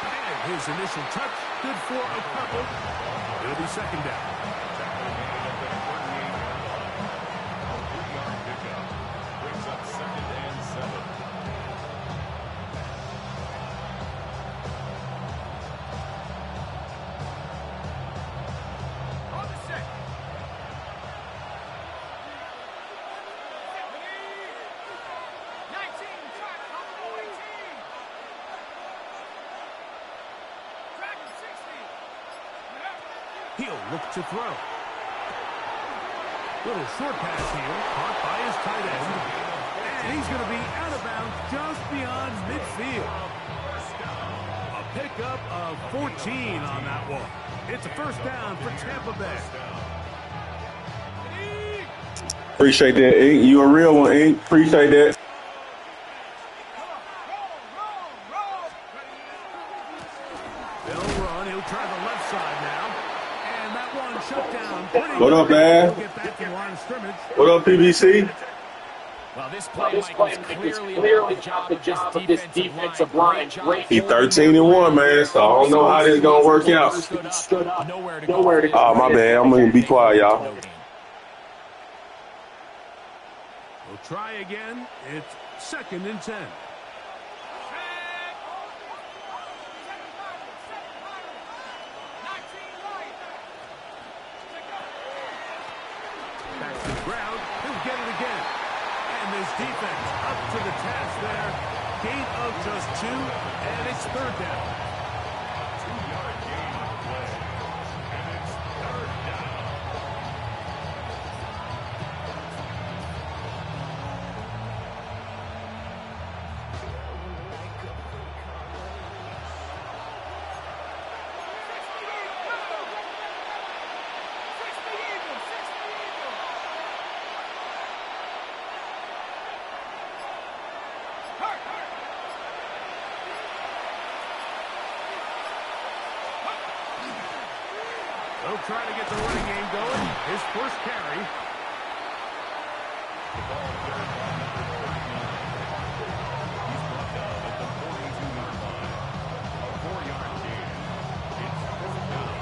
And his initial touch, good for a couple. It'll be second down. Brings up 2nd and 7. He'll look to throw. Little short pass here, caught by his tight end. And he's going to be out of bounds just beyond midfield. A pickup of 14 on that one. It's a first down for Tampa Bay. Appreciate that, Ink. You a real one, Ink. Appreciate that. They'll run. He'll try the left side now. And that one shut down. What up, man? What up, PBC? Well, this play is clearly about the job of this defensive line. He 13-1, man, so I don't know how this is going to work out. Stood up. Nowhere to go. Oh, my bad. I'm going to be quiet, y'all. We'll try again. It's 2nd and 10. Back to the ground. He'll get it again. And this defense up to the task there. Gain of just 2, and it's 3rd down. 2-yard gain on the play. And it's 3rd down. They'll try to get the running game going. His first carry. The ball carried by number 39. He's brought down at the 42-yard line. A 4-yard gain. It's 4th down.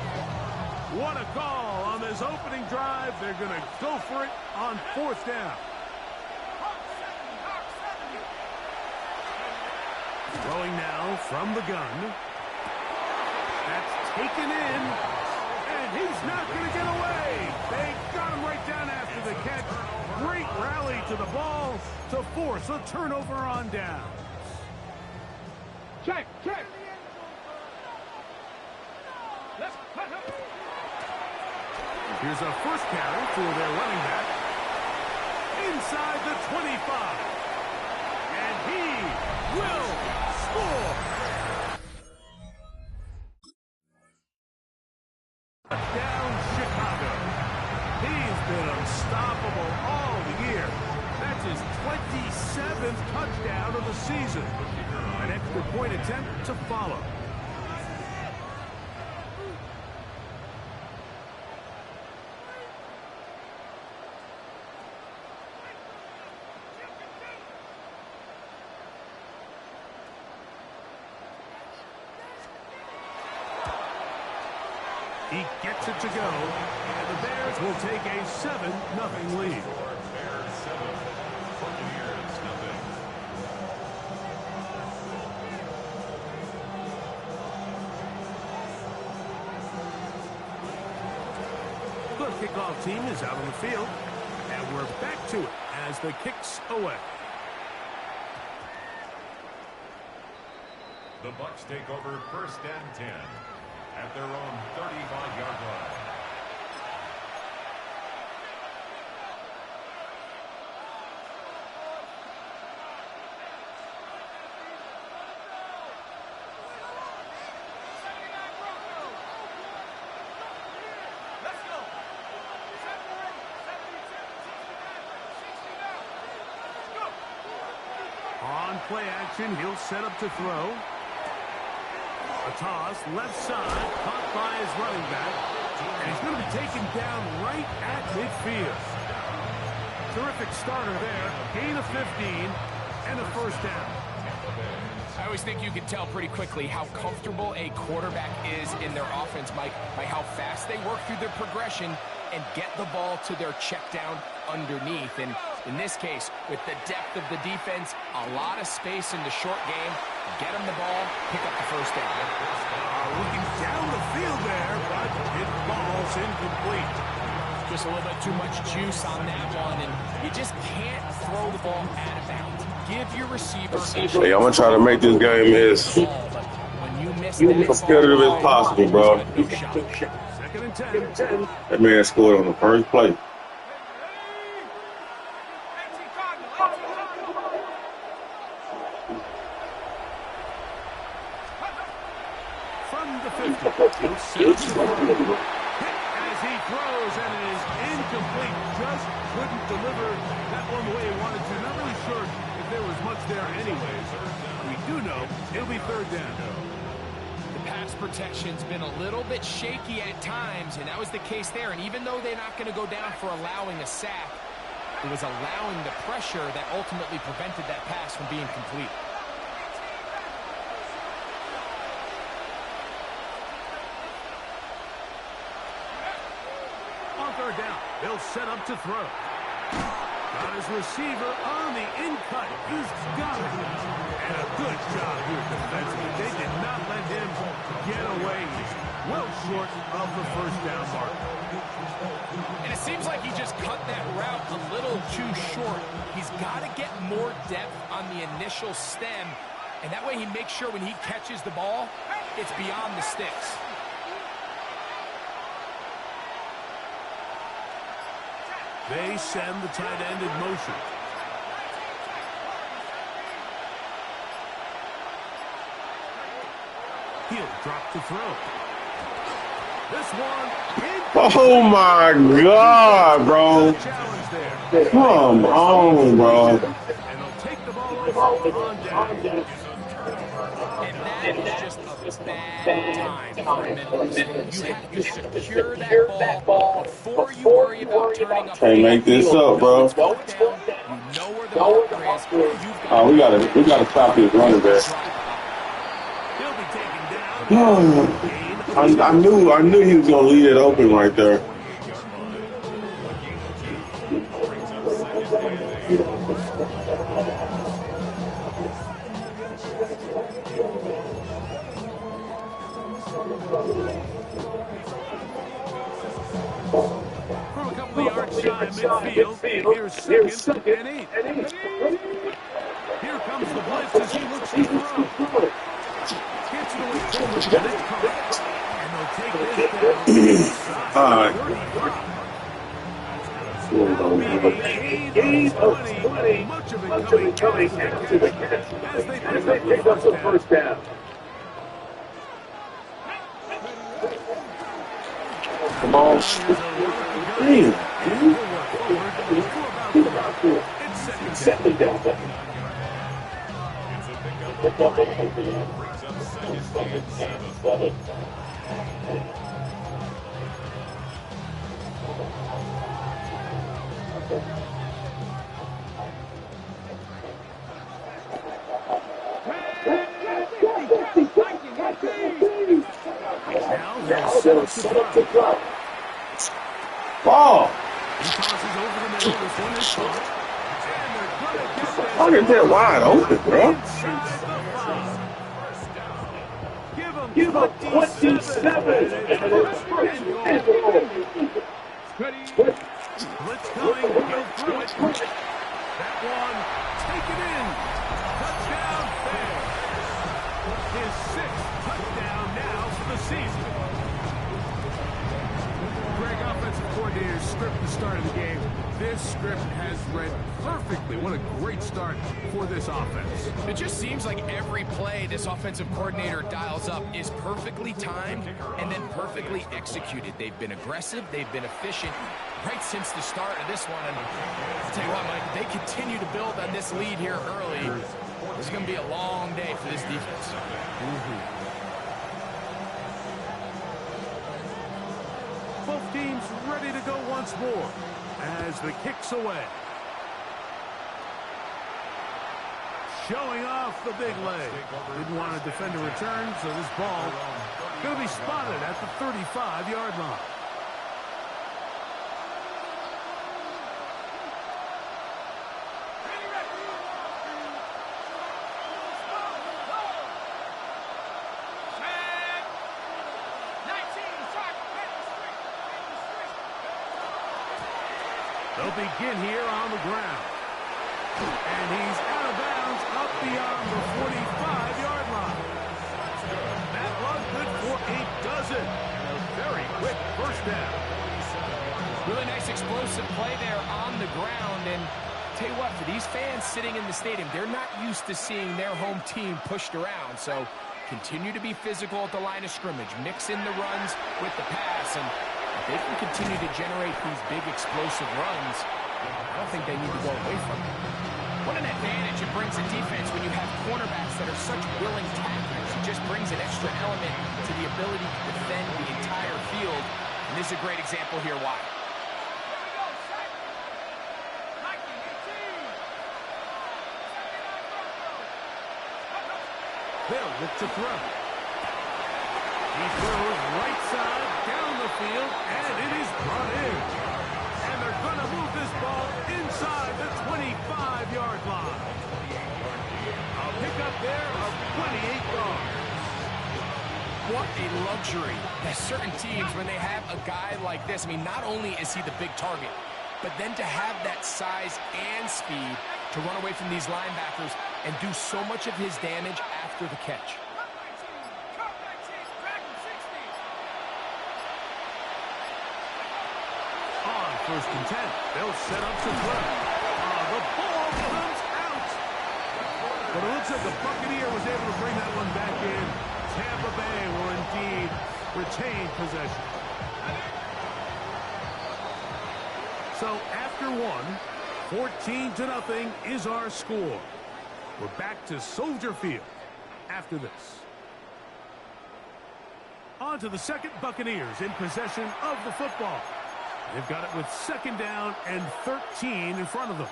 What a call on this opening drive. They're going to go for it on 4th down. Throwing now from the gun. That's taken in. And he's not going to get away. They got him right down after the catch. Great rally to the ball to force a turnover on down. Check. Here's a first carry for their running back. Inside the 25. And he will score. Down Chicago. He's been unstoppable all year. That's his 27th touchdown of the season. An extra point attempt to follow. He gets it to go, and the Bears will take a 7-0 lead. Bears 7, Buccaneers 0. The kickoff team is out on the field, and we're back to it as the kick's away. The Bucs take over 1st and 10 at their own 35-yard line. On play action, he'll set up to throw. A toss, left side, caught by his running back. And he's going to be taken down right at midfield. Terrific starter there. Gain of 15 and a first down. always think you can tell pretty quickly how comfortable a quarterback is in their offense, Mike, by how fast they work through their progression and get the ball to their check down underneath. And in this case, with the depth of the defense, a lot of space in the short game, get them the ball, pick up the first down. Looking down the field there, but it falls incomplete. Just a little bit too much juice on that one, and you just can't throw the ball out of bounds. Give your receiver. Hey, I'm gonna try to make this game as competitive as possible, bro. Second and 10. That man scored on the first play. From the 50. As he throws, and it is incomplete. Just couldn't deliver that one the way he wanted to. Not really sure if there was much there anyways. We do know it'll be third down. The pass protection's been a little bit shaky at times, and that was the case there. And even though they're not going to go down for allowing a sack, it was allowing the pressure that ultimately prevented that pass from being complete. On third down, they'll set up to throw. Got his receiver on the in-cut. He's got it. And a good job here defensively. They did not let him get away. He's well short of the first down mark. And it seems like he just cut that route a little too short. He's got to get more depth on the initial stem, and that way he makes sure when he catches the ball, it's beyond the sticks. They send the tight end in motion. He'll drop the throw. This one. Oh my God, bro. Come on, bro. And they'll take the ball over on down. And that is just a bad time for Minnesota. You have to secure that ball before you worry about turning up. Can't make this up, bro. You know where the marker is. Oh, we gotta stop this running back. He'll be taken down. I knew he was gonna leave it open right there. From a couple of yards shy of midfield, here's second and 8. Here comes the blitz as he looks to throw. Gets it away forward, and it's caught. And they'll take this down. All right. Gain of 20. Much of it coming after the catch as they pick up the first down. Come on. Damn. It's second down. Set up to drop. Ball. He tosses over the middle. This one is caught. How did that wide open, bro? Give him 27. And goal. Blitz coming. He'll throw it. That one taken in. Touchdown fair. His 6th touchdown now for the season. Greg, offensive coordinator, script the start of the game. This script has read perfectly. What a great start for this offense. It just seems like every play this offensive coordinator dials up is perfectly timed and then perfectly executed. They've been aggressive. They've been efficient right since the start of this one. And I'll tell you what, Mike, they continue to build on this lead here early. This is going to be a long day for this defense. Both teams ready to go once more as the kick's away. showing off the big leg. Didn't want to defend a return, so this ball going to be spotted at the 35-yard line. They'll begin here on the ground. And he's out of bounds up beyond the 45-yard line. That was good for a dozen. And a very quick first down. Really nice explosive play there on the ground. And tell you what, for these fans sitting in the stadium, they're not used to seeing their home team pushed around. So continue to be physical at the line of scrimmage. Mix in the runs with the pass. And if they can continue to generate these big explosive runs, I don't think they need to go away from it. What an advantage it brings a defense when you have cornerbacks that are such willing tacklers. It just brings an extra element to the ability to defend the entire field. And this is a great example here why. They'll look to throw. He throws right side down the field, and it is brought in. And they're going to move this ball inside the 25-yard line. A pickup there of 28 yards. What a luxury that certain teams, when they have a guy like this, I mean, not only is he the big target, but then to have that size and speed to run away from these linebackers and do so much of his damage after the catch. On 1st and 10, they'll set up to throw. The ball comes out. But it looks like the Buccaneer was able to bring that one back in. Tampa Bay will indeed retain possession. So after one, 14-0 is our score. We're back to Soldier Field after this. On to the second, Buccaneers in possession of the football. They've got it with 2nd down and 13 in front of them.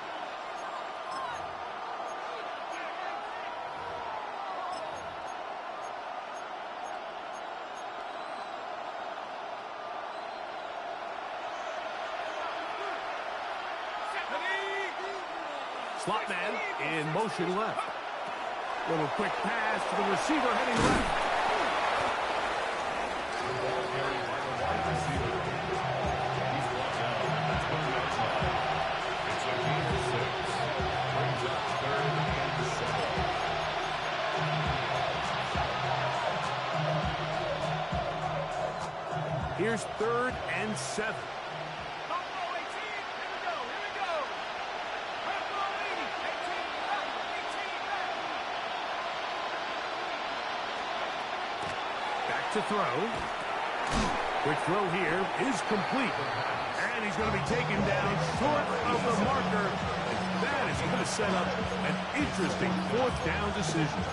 Slot man in motion left. Little quick pass to the receiver heading left. Here's 3rd and 7. Back to throw. Quick throw here is complete. And he's going to be taken down short of the marker. That is going to set up an interesting 4th down decision.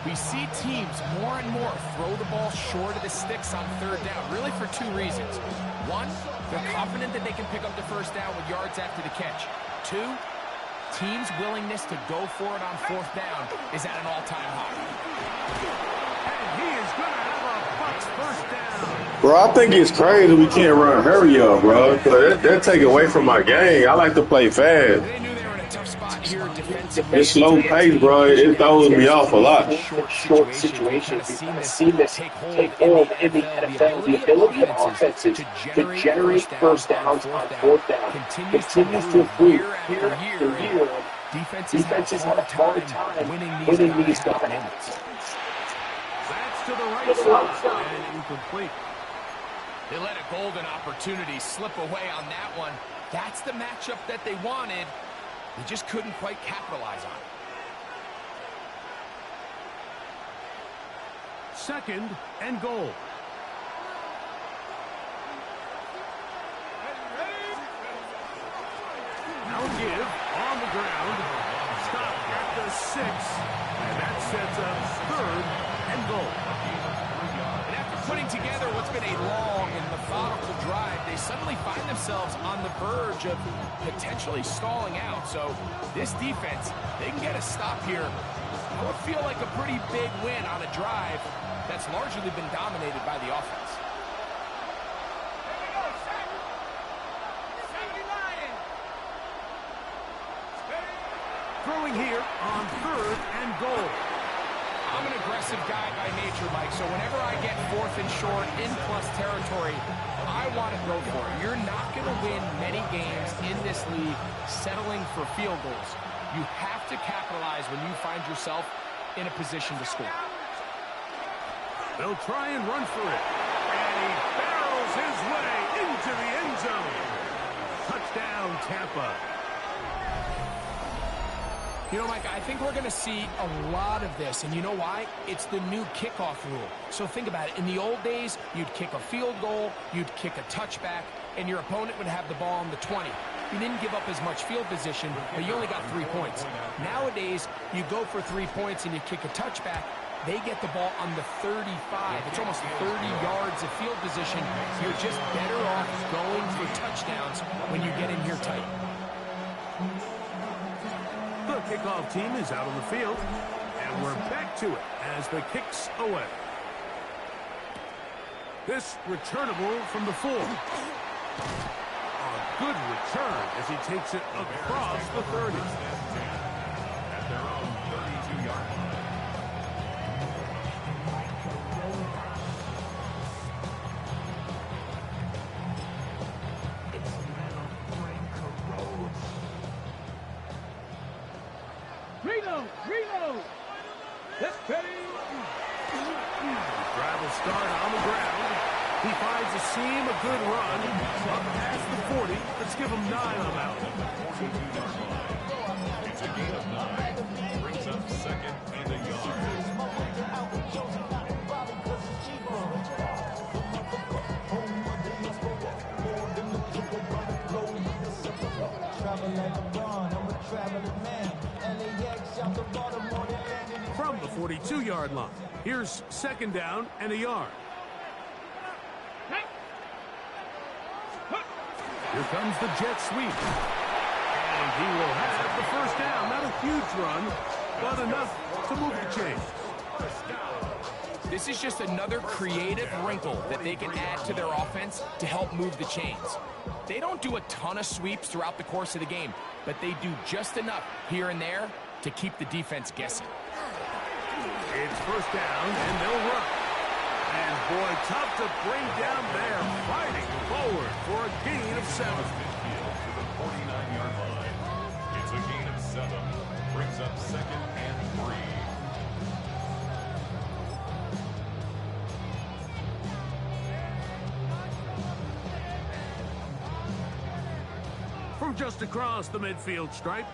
We see teams more and more throw the ball short of the sticks on 3rd down, really for 2 reasons. 1, they're confident that they can pick up the 1st down with yards after the catch. 2, teams' willingness to go for it on 4th down is at an all-time high. And he is going to have a Bucs 1st down. Bro, I think it's crazy we can't run hurry up, bro. They're taking away from my game. I like to play fast. They knew they were in a tough spot here defensively. It's slow pace, bro. It throws me off a lot. Short situations. We've kind of seen this take hold in the NFL. The ability of offenses to generate 1st downs on 4th down continues to improve year after year. Defenses have a hard time winning these moments. That's to the right side and incomplete. They let a golden opportunity slip away on that one. That's the matchup that they wanted. They just couldn't quite capitalize on it. 2nd and goal. Now give on the ground. Stop at the 6. And that sets up 3rd and goal. And after putting together what's been a long and methodical methodical drive, they suddenly find themselves on the verge of potentially stalling out. So this defense, they can get a stop here. It would feel like a pretty big win on a drive that's largely been dominated by the offense. Throwing here on 3rd and goal. I'm an aggressive guy by nature, Mike, so whenever I get 4th and short in plus territory, I want to go for it. You're not going to win many games in this league settling for field goals. You have to capitalize when you find yourself in a position to score. They'll try and run for it. And he barrels his way into the end zone. Touchdown, Tampa. You know, Mike, I think we're going to see a lot of this, and you know why? It's the new kickoff rule. So think about it. In the old days, you'd kick a field goal, you'd kick a touchback, and your opponent would have the ball on the 20. You didn't give up as much field position, but you only got 3 points. Nowadays, you go for 3 points and you kick a touchback, they get the ball on the 35. It's almost 30 yards of field position. You're just better off going for touchdowns when you get in here tight. The kickoff team is out on the field, and we're back to it as the kick's away. This returnable from the 4. A good return as he takes it across the 30. At their own 32-yard line. Reload! Let's ready! Drive will start on the ground. He finds a seam, a good run. Up past the 40. Let's give him 9 on that one. 42-yard line. It's a gain of 9. Brings up 2nd and a yard. From the 42-yard line, here's 2nd down and a yard. Here comes the jet sweep. And he will have the 1st down. Not a huge run, but enough to move the chains. This is just another creative wrinkle that they can add to their offense to help move the chains. They don't do a ton of sweeps throughout the course of the game, but they do just enough here and there to keep the defense guessing. It's 1st down, and they'll run. And boy, tough to bring down there, fighting forward for a gain of 7. Midfield to the 49-yard line. It's a gain of 7. Brings up 2nd and 3. From just across the midfield stripe,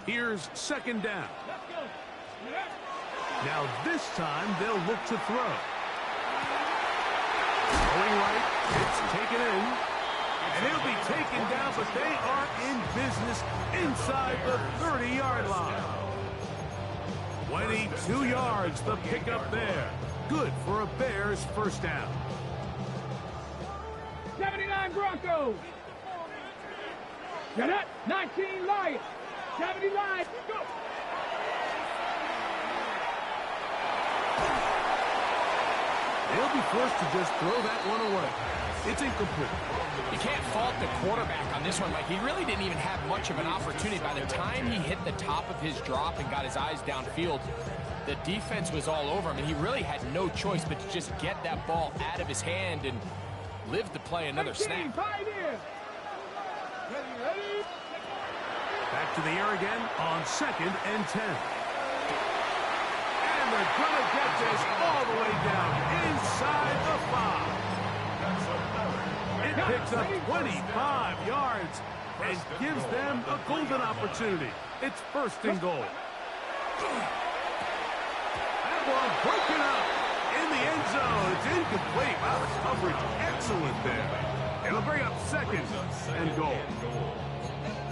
here's 2nd down. Now this time they'll look to throw. Going right, it's taken in. And he'll be taken down, but they are in business inside the 30-yard line. 22 yards, the pickup there. Good for a Bears 1st down. 79 Broncos. Get up, 19 Lions. 70 Lions, go. They'll be forced to just throw that one away. It's incomplete. You can't fault the quarterback on this one, Mike. He really didn't even have much of an opportunity. By the time he hit the top of his drop and got his eyes downfield, the defense was all over him, and he really had no choice but to just get that ball out of his hand and live to play another snap. Back to the air again on 2nd and 10. And they're going to get this all the way down inside the 5. It picks up 25 yards and gives them a golden opportunity. It's 1st and goal. That ball broken up in the end zone. It's incomplete. Wow, the coverage excellent there. It'll bring up 2nd and goal.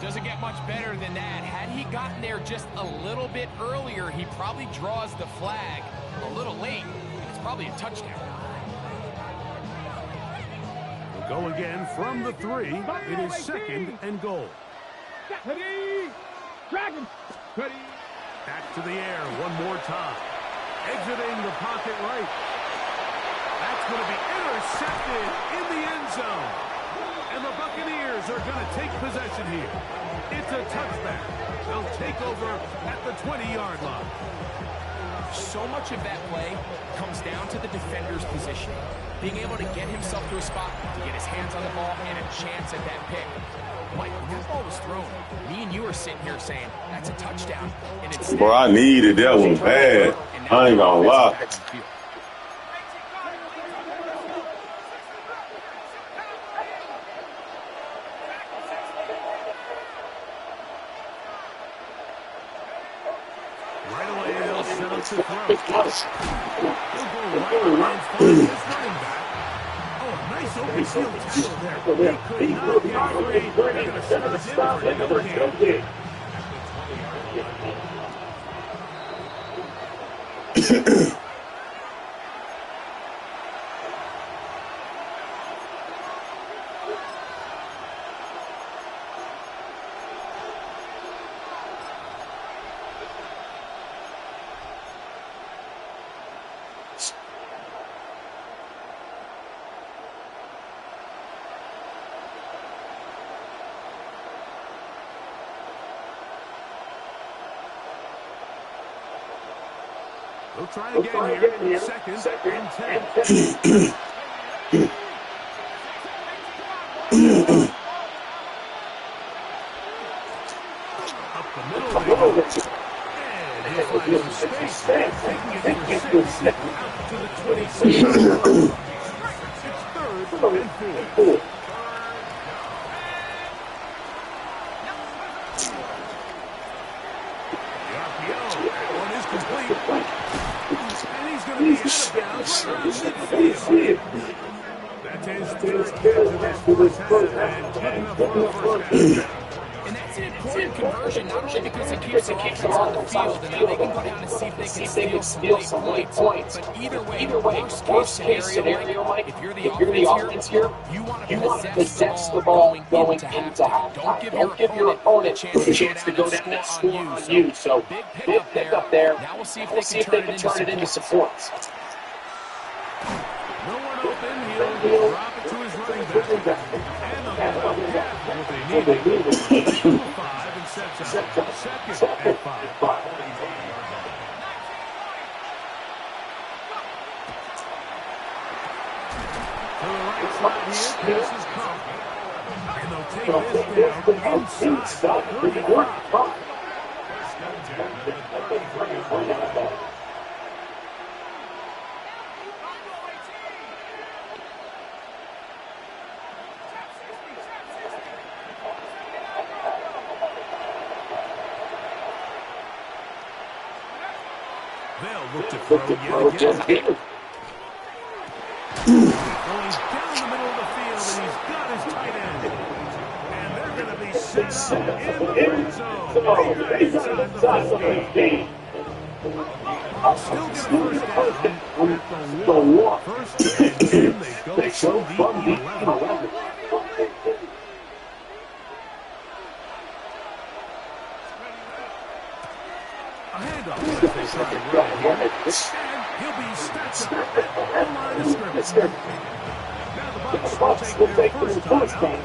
Doesn't get much better than that. Had he gotten there just a little bit earlier, he probably draws the flag a little late. It's probably a touchdown. Go again from the 3. It is 2nd and goal. Ready. Dragon. Ready. Back to the air one more time. Exiting the pocket right. That's going to be intercepted in the end zone. And the Buccaneers are going to take possession here. It's a touchback. They'll take over at the 20-yard line. So much of that play comes down to the defender's positioning. Being able to get himself to a spot, to get his hands on the ball, and a chance at that pick. Mike, when that ball was thrown, me and you are sitting here saying, that's a touchdown. And it's Bro, I needed that one bad. I ain't gonna lie. Right away, they'll set up to throw. He'll go right and find his running back. Oh, nice open field tackle there. He could not get free. They're going to stop him for no gain. We'll try again here. Second and 10. Up the middle they go. And he'll find some space. Taking it for 6. Out to the 26. It's 3rd and 4. And that's an important conversion, not only because it keeps the offense on the field, and then they can go down and see if they can steal some late points. But either way, worst case scenario, Mike, if you're the offense here, you want to possess the ball going into halftime. Don't give your opponent a chance to go down and score on you. So big pickup there. Now we'll see if they can turn it into some points. No one open. He'll drop it to his running back. And they'll get what they needed. 5 and sets up 2nd and 5. To the right side here, pass is caught. And they'll take this down inside 35. They'll look to throw yet again. Going down the middle of the field, and he's got his tight end. And they're going to be set up in the red zone. Inside the 15. Still get a first down at the 1. First and 10, they go from the 11. A handoff. They try to run it. He'll be stacked up at the line of scrimmage. Now the Bucs will take their first time.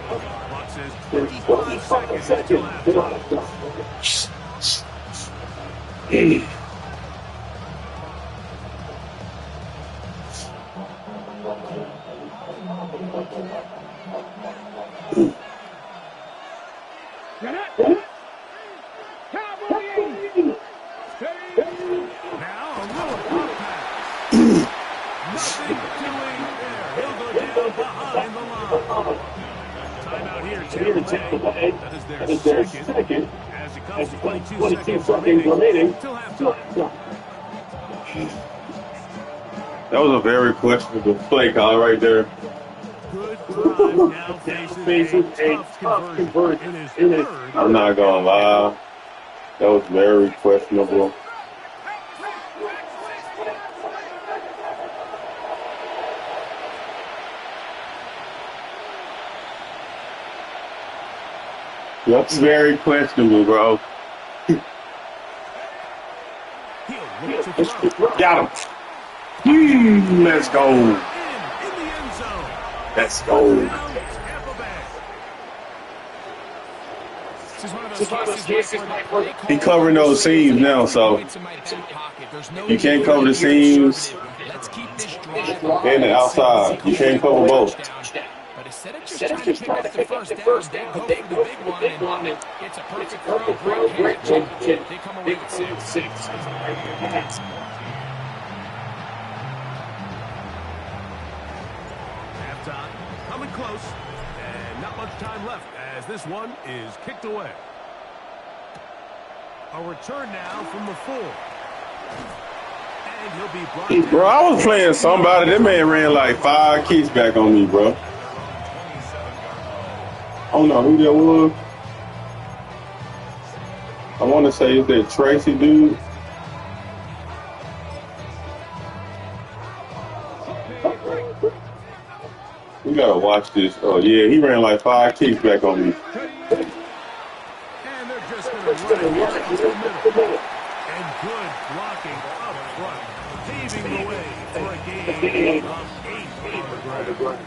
Bucs says 25 seconds until halftime. That is their second. As it comes to 22 seconds remaining till halftime. That was a very questionable play call right there. Good drive now faces a tough conversion. It is I'm not gonna lie. That was very questionable. That's very questionable, bro. He'll look to throw. Got him. Let's go. In the end zone. Let's go. Touchdown, Tampa Bay. This is one of those cases where He covering those seams now, so you can't cover the seams and the outside. You can't cover both. But instead of just trying to pick up the first down, they go for the big one, and it's a perfect throw, great catch, and they come away with 6. Halftime coming close, and not much time left as this one is kicked away. A return now from the 4. And he'll be brought down. Bro, I was playing somebody. That man ran like 5 kicks back on me, bro. I don't know who that was. I want to say it's that Tracy dude. We gotta watch this. Oh yeah, he ran like 5 kicks back on me. And they're just going to run it into the middle. And good blocking up front, paving the way for a gain of 8 on the ground.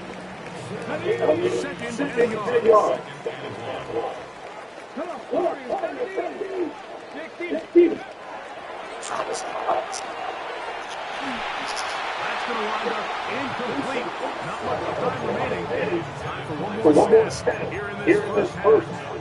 Second and a yard. Come on, Warriors, 16. That's going to wind up incomplete. Not much time remaining. Time for one more snap here in this first half.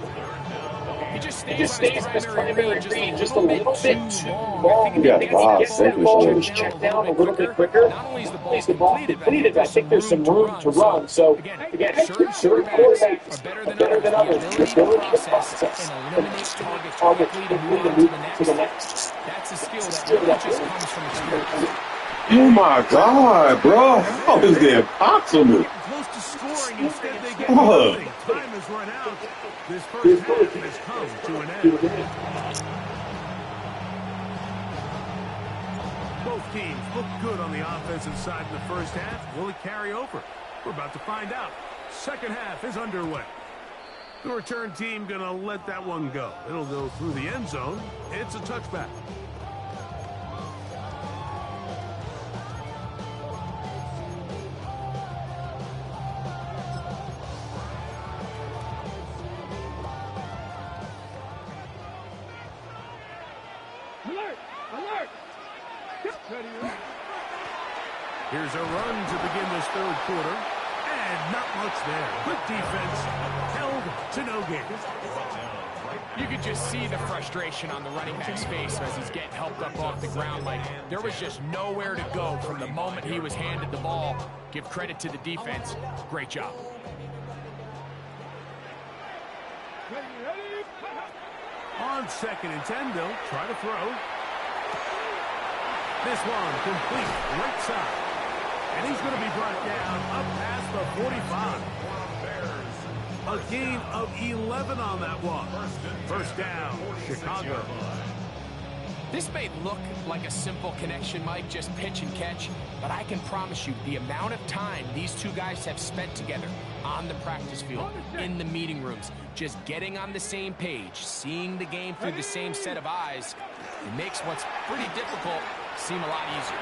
He just stays on his primary read just a little bit too long. We got I think five if he gets that seconds ball left. checked down a little bit quicker, not only is the ball completed, but I think there's some room to run. So, again, certain quarterbacks are better than others. The ability to process and eliminate targets quickly to move to the next. That's a skill that really just comes from experience. Oh my God, bro! How is that possible? Close to scoring, instead they get Oh. nothing. Time has run out. This first half has come to an end. Both teams look good on the offensive side in the first half. Will it carry over? We're about to find out. Second half is underway. The return team gonna let that one go. It'll go through the end zone. It's a touchback. Alert! Alert! Here's a run to begin this third quarter. And not much there. Good defense. Held to no gain. You could just see the frustration on the running back's face as he's getting helped up off the ground. Like, there was just nowhere to go from the moment he was handed the ball. Give credit to the defense. Great job. On 2nd and 10, they'll try to throw. This one complete, right side. And he's going to be brought down up past the 45. A gain of 11 on that one. First down, Chicago. This may look like a simple connection, Mike, just pitch and catch, but I can promise you the amount of time these two guys have spent together on the practice field, in the meeting rooms, just getting on the same page, seeing the game through the same set of eyes, it makes what's pretty difficult seem a lot easier.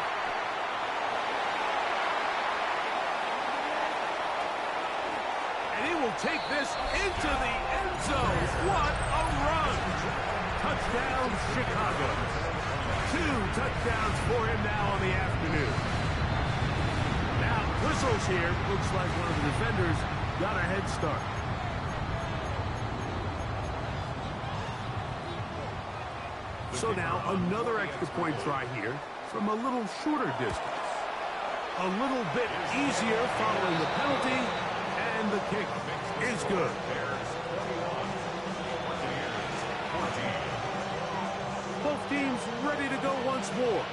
And he will take this into the end zone. What a run! Touchdown, Chicago. 2 touchdowns for him now on the afternoon. Now, whistles here. Looks like one of the defenders got a head start. So now, another extra point try here from a little shorter distance. A little bit easier following the penalty, and the kick is good. Both teams ready to go once more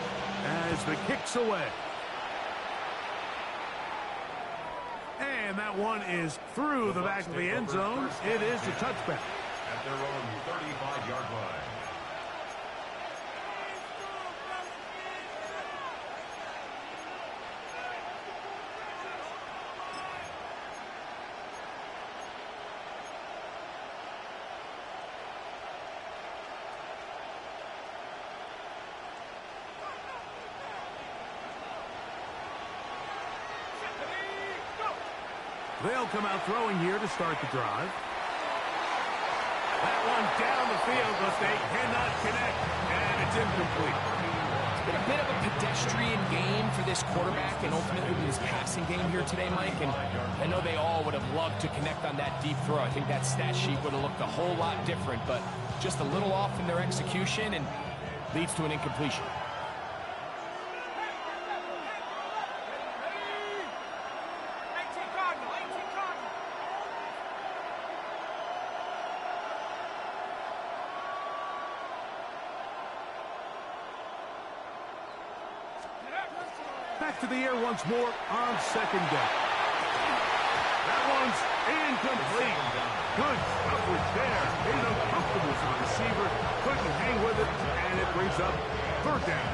as the kick's away. And that one is through the back of the end zone. It is a touchback. At their own 35-yard line. They'll come out throwing here to start the drive. That one down the field, but they cannot connect, and it's incomplete. It's been a bit of a pedestrian game for this quarterback and ultimately his passing game here today, Mike. And I know they all would have loved to connect on that deep throw. I think that stat sheet would have looked a whole lot different, but just a little off in their execution and leads to an incompletion. Back to the air once more on second down. That one's incomplete. Good coverage there. Made it uncomfortable for the receiver. Couldn't hang with it, and it brings up third down.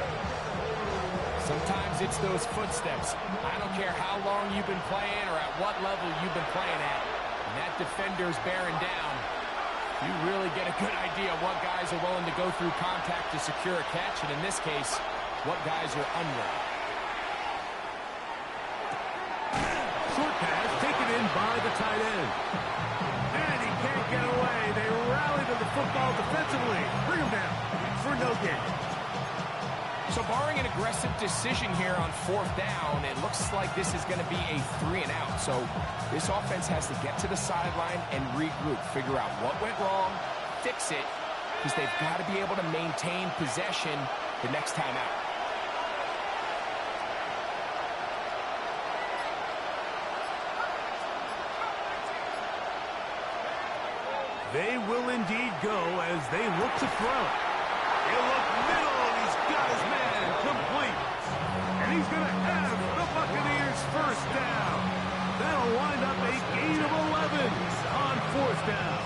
Sometimes it's those footsteps. I don't care how long you've been playing or at what level you've been playing at. And that defender's bearing down. You really get a good idea of what guys are willing to go through contact to secure a catch, and in this case, what guys are unwilling. Short pass taken in by the tight end. And he can't get away. They rally to the football defensively. Bring him down for no gain. So barring an aggressive decision here on fourth down, it looks like this is going to be a 3-and-out. So this offense has to get to the sideline and regroup, figure out what went wrong, fix it, because they've got to be able to maintain possession the next time out. They will indeed go as they look to throw. He'll look middle, and he's got his man complete. And he's going to have the Buccaneers first down. That'll wind up a gain of 11 on fourth down.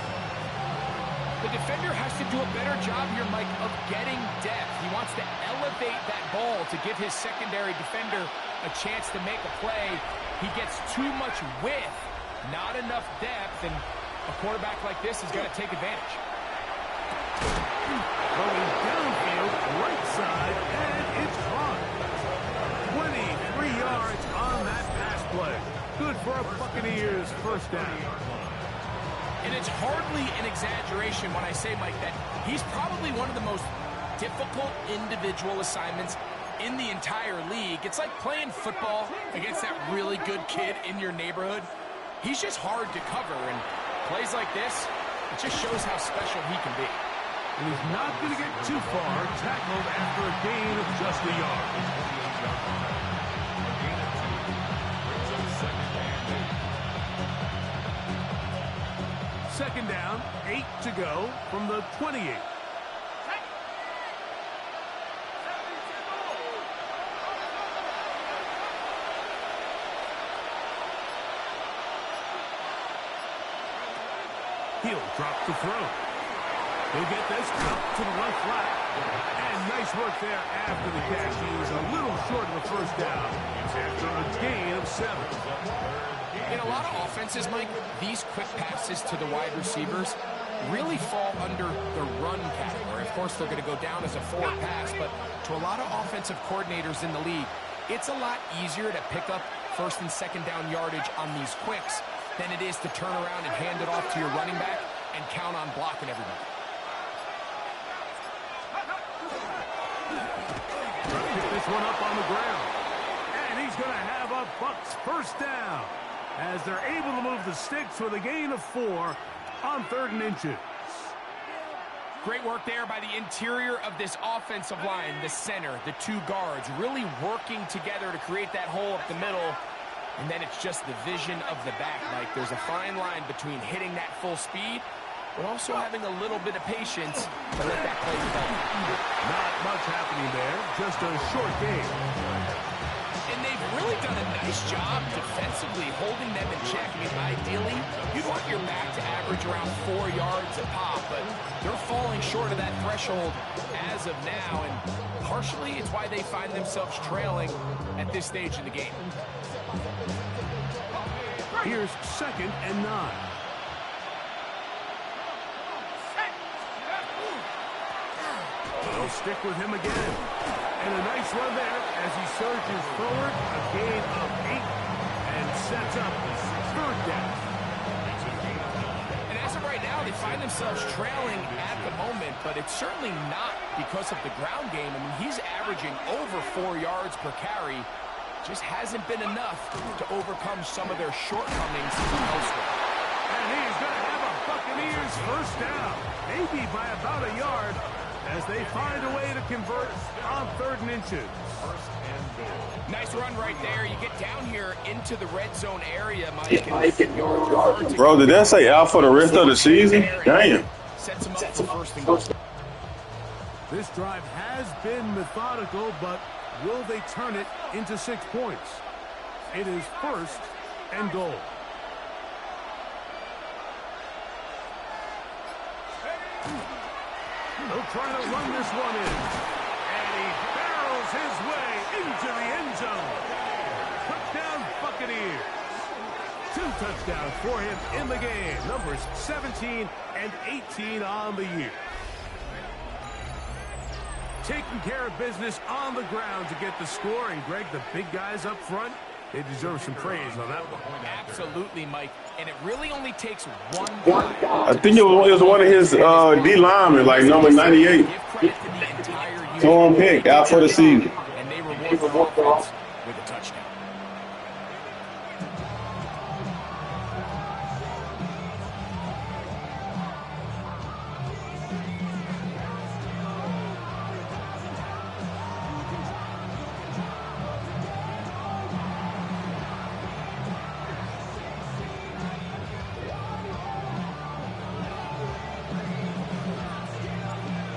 The defender has to do a better job here, Mike, of getting depth. He wants to elevate that ball to give his secondary defender a chance to make a play. He gets too much width, not enough depth, and a quarterback like this is going to take advantage. Going downfield, right side, and it's caught. 23 yards on that pass play. Good for a Buccaneers first down. And it's hardly an exaggeration when I say, Mike, that he's probably one of the most difficult individual assignments in the entire league. It's like playing football against that really good kid in your neighborhood. He's just hard to cover, and plays like this, it just shows how special he can be. And he's not going to get too far, tackled after a gain of just a yard. Second down, 8 to go from the 28. He'll drop the throw. He'll get this out to the left flat. And nice work there after the catch. He was a little short of the first down after a gain of 7. In a lot of offenses, Mike, these quick passes to the wide receivers really fall under the run category. Of course, they're going to go down as a forward pass, but to a lot of offensive coordinators in the league, it's a lot easier to pick up first and second down yardage on these quicks than it is to turn around and hand it off to your running back and count on blocking everybody. Trying to pick this one up on the ground. And he's going to have a Bucs first down as they're able to move the sticks with a gain of 4 on 3rd and inches. Great work there by the interior of this offensive line, the center, the 2 guards, really working together to create that hole up the middle. And then it's just the vision of the back, Mike. There's a fine line between hitting that full speed, but also having a little bit of patience to let that play develop. Not much happening there, just a short game. And they've really done a nice job defensively holding them in check. I mean, ideally, you'd want your back to average around 4 yards a pop, but they're falling short of that threshold as of now, and partially it's why they find themselves trailing at this stage in the game. Here's 2nd and 9. They'll stick with him again. And a nice run there as he surges forward. A gain of 8 and sets up 3rd down. themselves trailing at the moment, but it's certainly not because of the ground game. I mean, he's averaging over 4 yards per carry. Just hasn't been enough to overcome some of their shortcomings elsewhere. And he's going to have a Buccaneers first down, maybe by about a yard, as they find a way to convert on 3rd and inches. Nice run right there. You get down here into the red zone area, Mike. Bro, did that say out for the rest of the season? Damn. Sets him up for first and goal. This drive has been methodical, but will they turn it into 6 points? It is 1st and goal. They'll try to run this one in. And he barrels his way into the end zone. Touchdown, Buccaneers. 2 touchdowns for him in the game. Numbers 17 and 18 on the year. Taking care of business on the ground to get the score. And, Greg, the big guys up front, they deserve some praise on that one. Absolutely, Mike. And it really only takes one guy. I think it was one of his D linemen, like number 98. Torn pick out for the season. And they reward their offense with a touchdown.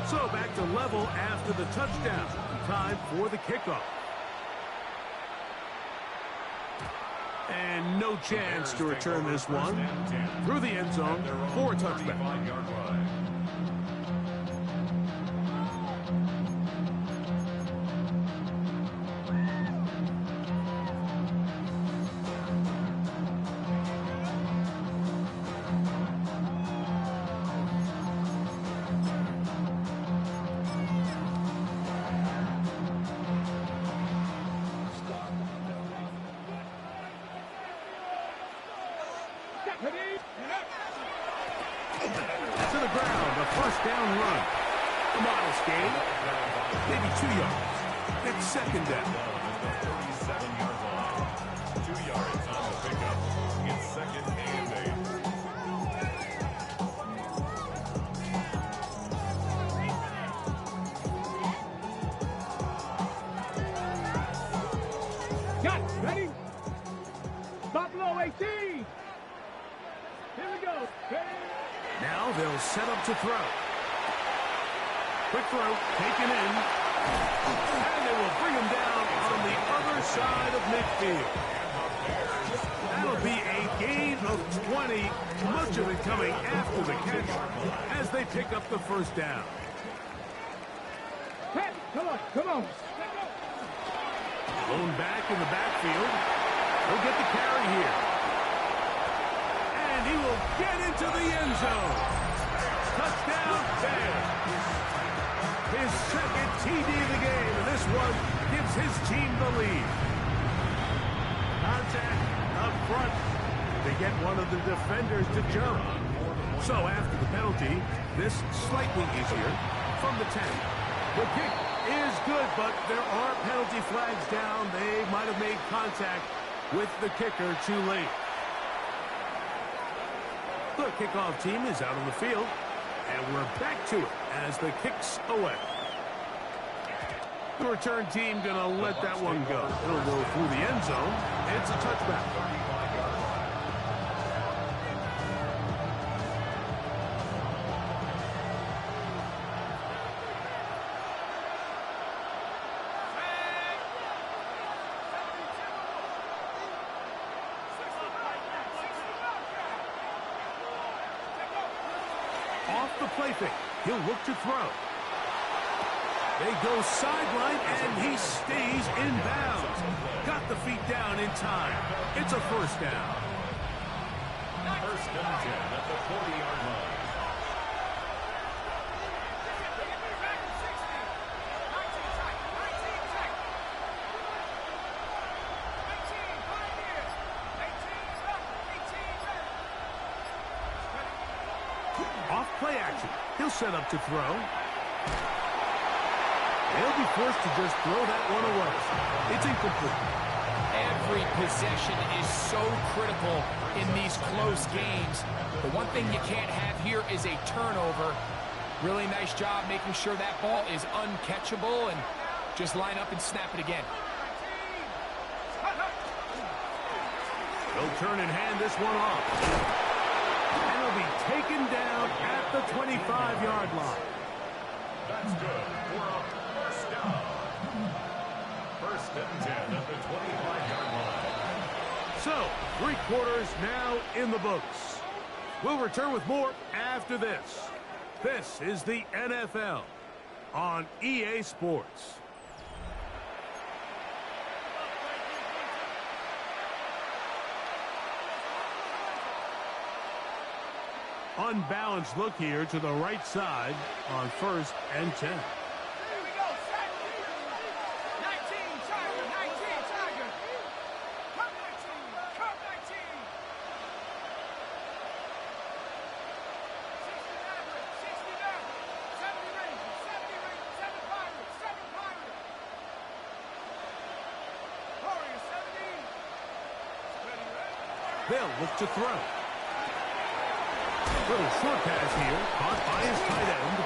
So back to level after the touchdown. Time for the kickoff. And no chance to return this one. Through the end zone for a touchback. To the ground, a first down run. A modest gain, maybe 2 yards. It's 2nd down. 37-yard line. 2 yards on the pickup. It's 2nd and 8. Got it. Ready? Buffalo 18. Here we go. Ready? Now they'll set up to throw. Quick throw, taken in. And they will bring him down on the other side of midfield. That'll be a gain of 20, much of it coming after the catch as they pick up the first down. Pat, come on, come on. Blown back in the backfield. He'll get the carry here. And he will get into the end zone. Touchdown, Bears. His 2nd TD of the game, and this one gives his team the lead. Contact up front. They get one of the defenders to jump. So after the penalty, this slightly easier from the 10. The kick is good, but there are penalty flags down. They might have made contact with the kicker too late. The kickoff team is out on the field, and we're back to it as the kick's away. The return team going to let that one go. It'll go through the end zone. It's a touchback. Off the play fake. He'll look to throw. They go sideline, and he stays in bounds. Got the feet down in time. It's a first down. 1st and 10 at the 40-yard line. Off play action. He'll set up to throw. He'll be forced to just throw that one away. It's incomplete. Every possession is so critical in these close games. The one thing you can't have here is a turnover. Really nice job making sure that ball is uncatchable and just line up and snap it again. They'll turn and hand this one off. And he'll be taken down at the 25-yard line. That's good for a first down. First and 10 at the 25-yard line. So, 3 quarters now in the books. We'll return with more after this. This is the NFL on EA Sports. Unbalanced look here to the right side on 1st and 10. Here we go, set. 19, Tiger, 19, Tiger. Come 19, come 19. 60 Maverick, 60 Maverick, 70 Rangers, 70 Rangers, 7 Pirates, 7 Pirates. Warriors, 70. Ready, ready. They'll look to throw. Little short pass here, caught by his tight end.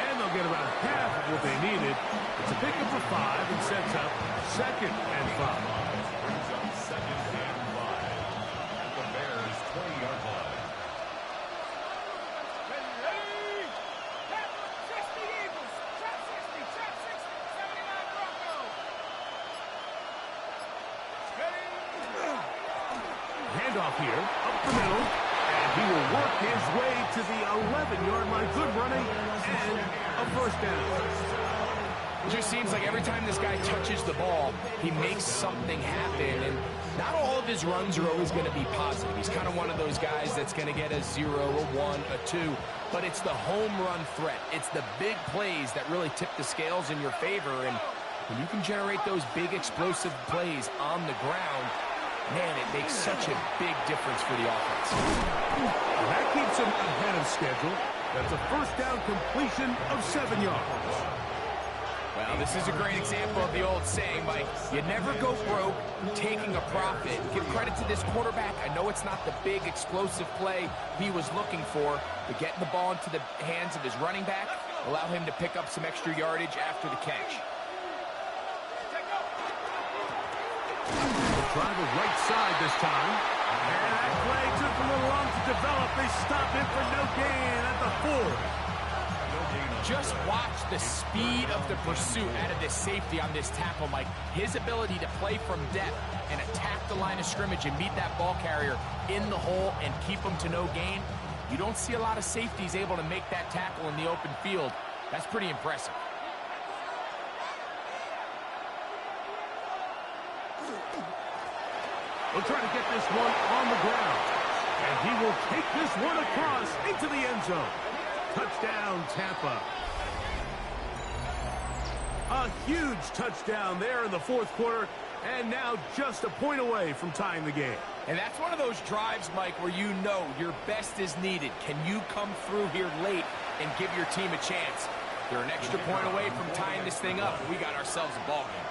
And they'll get about half of what they needed. It's a pickup for 5 and sets up 2nd and 5. Brings up 2nd and 5 at the Bears' 20-yard line. Ready, ready. Tap 60 Eagles, tap 60, tap 60, 79 Broncos. Ready. Handoff here, up the middle. He will work his way to the 11-yard line. Good running and a first down. It just seems like every time this guy touches the ball, he makes something happen. And not all of his runs are always going to be positive. He's kind of one of those guys that's going to get a 0, a 1, a 2. But it's the home run threat. It's the big plays that really tip the scales in your favor. And when you can generate those big explosive plays on the ground, man, it makes such a big difference for the offense. And that keeps him ahead of schedule. That's a first down completion of 7 yards. Well, this is a great example of the old saying, Mike. You never go broke taking a profit. Give credit to this quarterback. I know it's not the big explosive play he was looking for, but getting the ball into the hands of his running back allow him to pick up some extra yardage after the catch. Try the right side this time. And that play took a little long to develop. They stop him for no gain at the 4. Just watch the speed of the pursuit out of this safety on this tackle, Mike. His ability to play from depth and attack the line of scrimmage and meet that ball carrier in the hole and keep him to no gain. You don't see a lot of safeties able to make that tackle in the open field. That's pretty impressive. We'll try to get this one on the ground. And he will take this one across into the end zone. Touchdown, Tampa. A huge touchdown there in the 4th quarter. And now just a point away from tying the game. And that's one of those drives, Mike, where you know your best is needed. Can you come through here late and give your team a chance? They're an extra point away from tying this thing up. We got ourselves a ball game.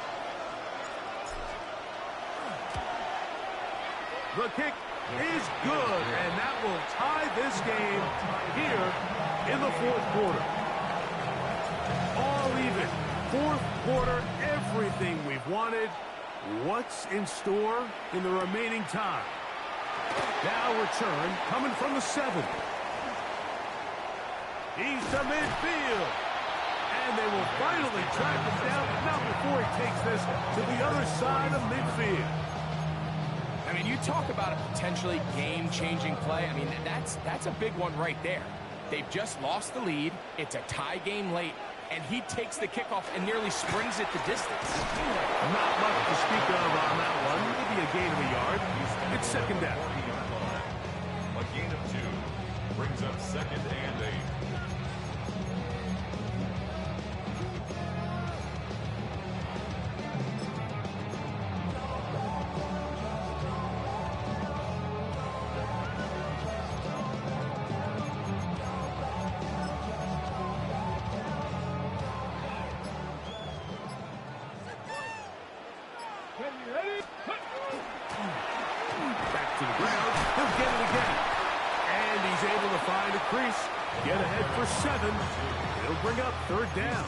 The kick is good, and that will tie this game here in the 4th quarter. All even. 4th quarter, everything we've wanted. What's in store in the remaining time? Now return coming from the 7. He's to midfield. And they will finally track him down, not before he takes this to the other side of midfield. I mean, you talk about a potentially game-changing play. I mean, that's a big one right there. They've just lost the lead. It's a tie game late, and he takes the kickoff and nearly springs it the distance. Not much to speak of on that one. Maybe a gain of a yard. It's 2nd down. A gain of 2 brings up 2nd and 8. Back to the ground. He'll get it again. And he's able to find a crease. Get ahead for 7. He'll bring up 3rd down.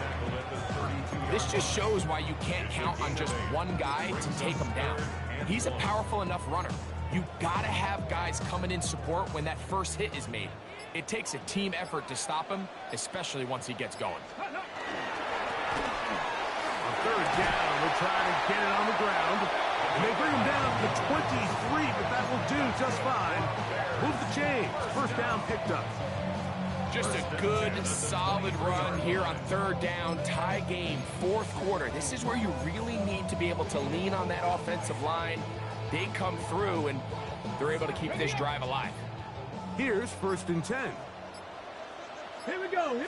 This just shows why you can't count on just one guy to take him down. He's a powerful enough runner. You gotta have guys coming in support when that first hit is made. It takes a team effort to stop him, especially once he gets going. On 3rd down, we're trying to get it on the ground. And they bring him down to 23, but that will do just fine. Move the chains. 1st down picked up. Just a good, solid run here on 3rd down, tie game, 4th quarter. This is where you really need to be able to lean on that offensive line. They come through, and they're able to keep this drive alive. Here's 1st and 10. Here we go.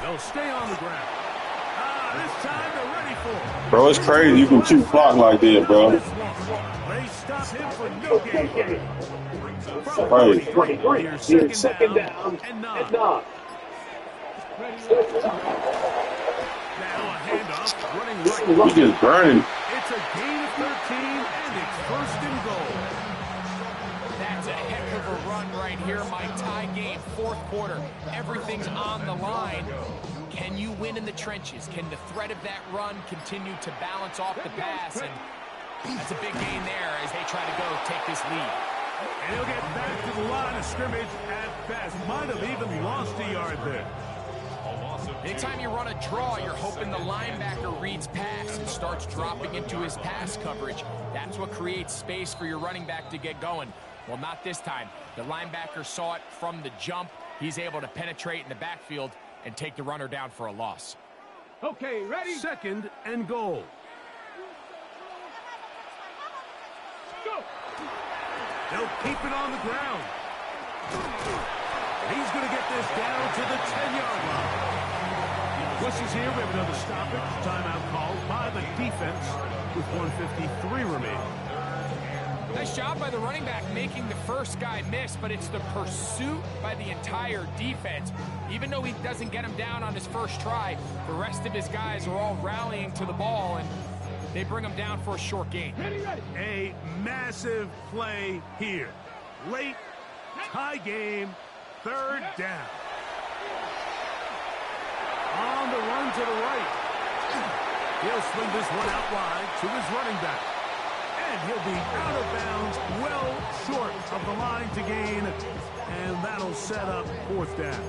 They'll stay on the ground. This time they're ready for it. Bro, it's crazy you can chew clock like that, bro. They stop him for no gain. Right. 23. Here's 2nd down and 9. Now a handoff, running right. He just burning. It's a gain of 13, and it's 1st and goal. That's a heck of a run right here, Mike. Tie game, 4th quarter. Everything's on the line. Can you win in the trenches? Can the threat of that run continue to balance off the pass? And that's a big gain there as they try to go take this lead. And he'll get back to the line of scrimmage at best. Might have even lost a yard there. Anytime you run a draw, you're hoping the linebacker reads pass and starts dropping into his pass coverage. That's what creates space for your running back to get going. Well, not this time. The linebacker saw it from the jump. He's able to penetrate in the backfield and take the runner down for a loss. Okay, ready? 2nd and goal. Go. They'll keep it on the ground. He's going to get this down to the 10-yard line. Pushes here. We have another stoppage. Timeout called by the defense with 1:53 remaining. Nice job by the running back making the first guy miss, but it's the pursuit by the entire defense. Even though he doesn't get him down on his first try, the rest of his guys are all rallying to the ball, and they bring him down for a short gain. A massive play here. Late, tie game, 3rd down. On the run to the right. He'll swing this one out wide to his running back. And he'll be out of bounds, well short of the line to gain. And that'll set up 4th down.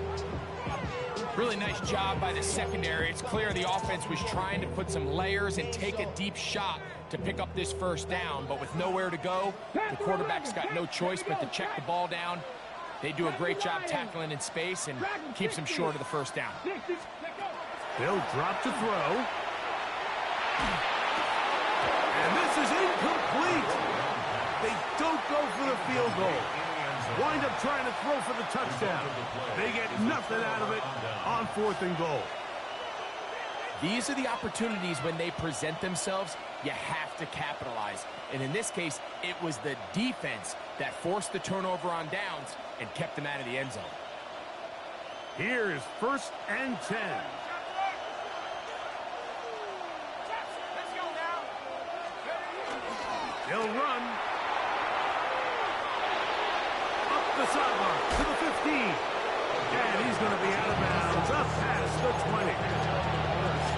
Really nice job by the secondary. It's clear the offense was trying to put some layers and take a deep shot to pick up this 1st down. But with nowhere to go, the quarterback's got no choice but to check the ball down. They do a great job tackling in space and keeps him short of the 1st down. They'll drop to throw. And this is incomplete. They don't go for the field goal. Wind up trying to throw for the touchdown. They get nothing out of it on 4th and goal. These are the opportunities when they present themselves, you have to capitalize. And in this case, it was the defense that forced the turnover on downs and kept them out of the end zone. Here is 1st and 10. They'll run. Up the sideline to the 15. And he's going to be out of bounds up past the 20.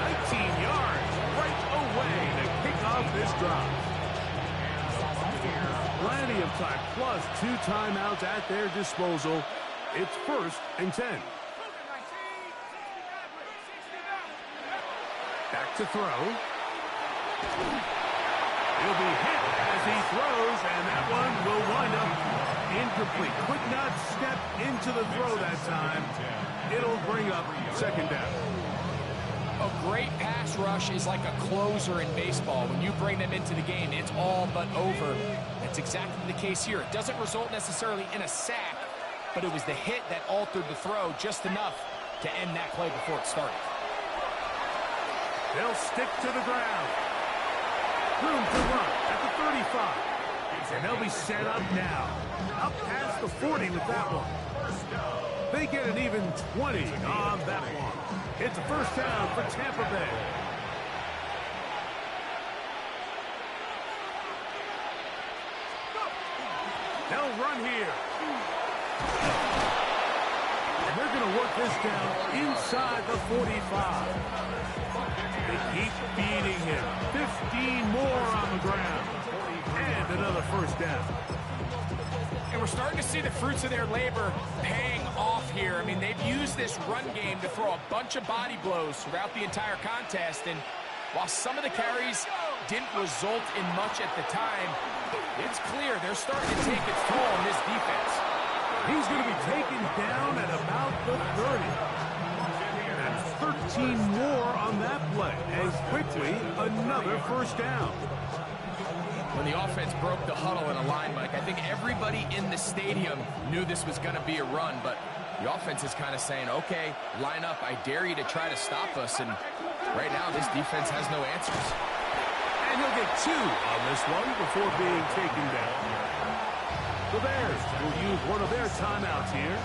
19 yards right away to kick off this drive. Plenty of time, plus 2 timeouts at their disposal. It's 1st and 10. Back to throw. He'll be hit as he throws, and that one will wind up incomplete. Could not step into the throw that time. It'll bring up 2nd down. A great pass rush is like a closer in baseball. When you bring them into the game, it's all but over. That's exactly the case here. It doesn't result necessarily in a sack, but it was the hit that altered the throw just enough to end that play before it started. They'll stick to the ground. Room to run at the 35. And they'll be set up now. Up past the 40 with that one. They get an even 20 on that one. It's a 1st down for Tampa Bay. They'll run here. And they're going to work this down inside the 45. They keep beating him. 15 more on the ground. And another first down. And we're starting to see the fruits of their labor paying off here. I mean, they've used this run game to throw a bunch of body blows throughout the entire contest. And while some of the carries didn't result in much at the time, it's clear they're starting to take its toll on this defense. He's going to be taken down at about the 30. That's 13 more on that play. And quickly, another first down. When the offense broke the huddle in a line, Mike, I think everybody in the stadium knew this was going to be a run, but the offense is kind of saying, okay, line up, I dare you to try to stop us, and right now this defense has no answers. And he'll get 2 on this one before being taken down. The Bears will use one of their timeouts here.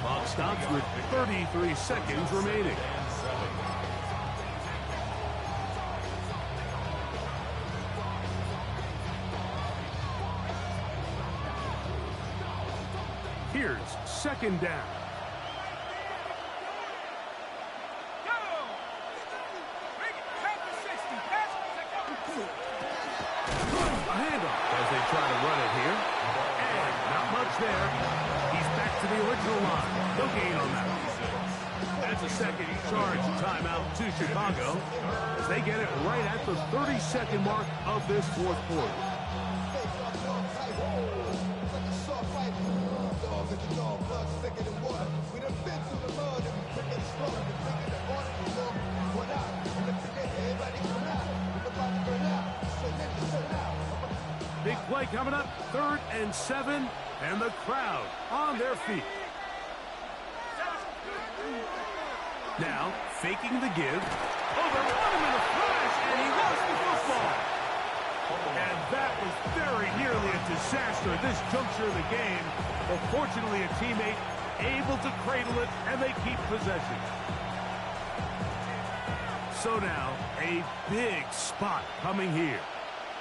Clock stops with 33 seconds remaining. Here's second down. Go! Bring it back to 60. Pass it. A handoff as they try to run it here. And not much there. He's back to the original line. No gain on that. That's a second charge timeout to Chicago as they get it right at the 30-second mark of this fourth quarter. Big play coming up, 3rd and 7, and the crowd on their feet. Now, faking the give. Oh, they're running in a flash, and he lost the football. And that was very nearly a disaster at this juncture of the game. But fortunately, a teammate able to cradle it, and they keep possession. So now, a big spot coming here.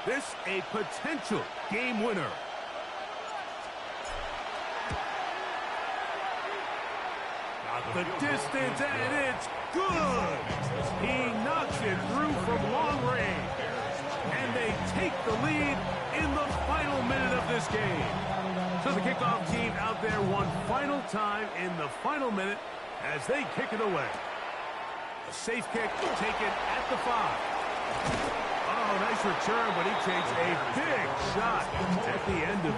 This a potential game winner. Got the distance, and it's good. He knocks it through from long range. And they take the lead in the final minute of this game. So the kickoff team out there one final time in the final minute as they kick it away. A safe kick taken at the 5. Oh, nice return, but he takes a big shot at the end of it.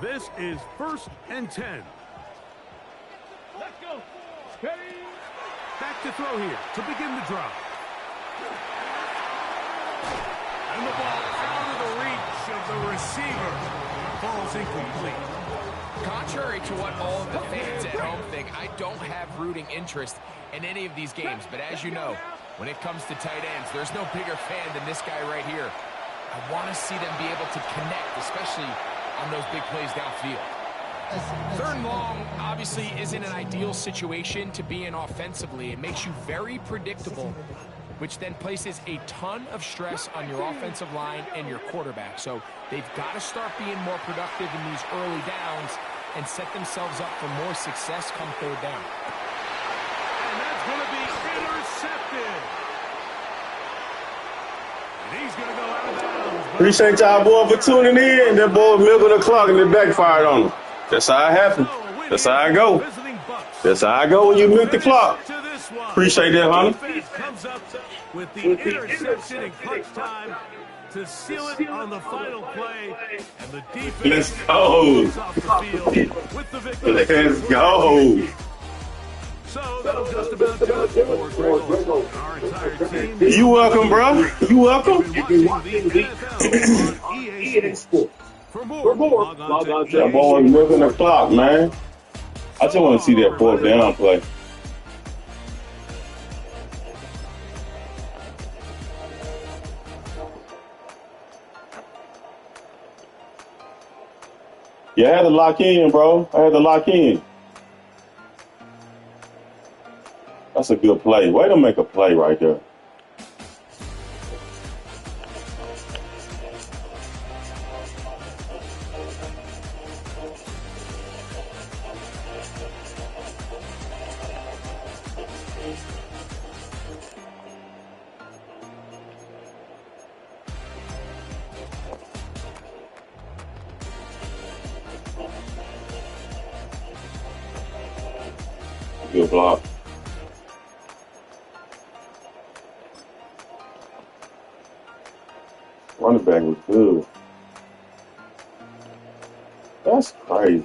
This is 1st and 10. Let's go. Back to throw here to begin the drive. And the ball out of the reach of the receiver. Ball's incomplete. Contrary to what all of the fans at home think, I don't have rooting interest in any of these games. But as you know, when it comes to tight ends, there's no bigger fan than this guy right here. I want to see them be able to connect, especially on those big plays downfield. 3rd and long obviously isn't an ideal situation to be in offensively. It makes you very predictable, which then places a ton of stress on your offensive line and your quarterback. So they've got to start being more productive in these early downs and set themselves up for more success come 3rd down. And that's going to be intercepted. And he's going to go out of bounds. Appreciate y'all, boy, for tuning in. That boy was milking the clock and it backfired on him. That's how it happens. That's how I go. That's how I go when you milk the clock. Appreciate that, Hunter. Comes up with the interception in clutch time to seal it on the final play. And the defense Let's go. off the field with the victory. Let's go. So that'll just about do it for Grego and our entire team. You welcome, bro. You welcome. You've been watching the NFL on EA Sports. For more, log on to That boy was milking the clock, man. I just want to see that 4th down play. Yeah, I had to lock in, bro. I had to lock in. That's a good play. Way to make a play right there. Good block. Running back was good. That's crazy.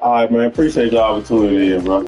All right, man. Appreciate the opportunity, bro.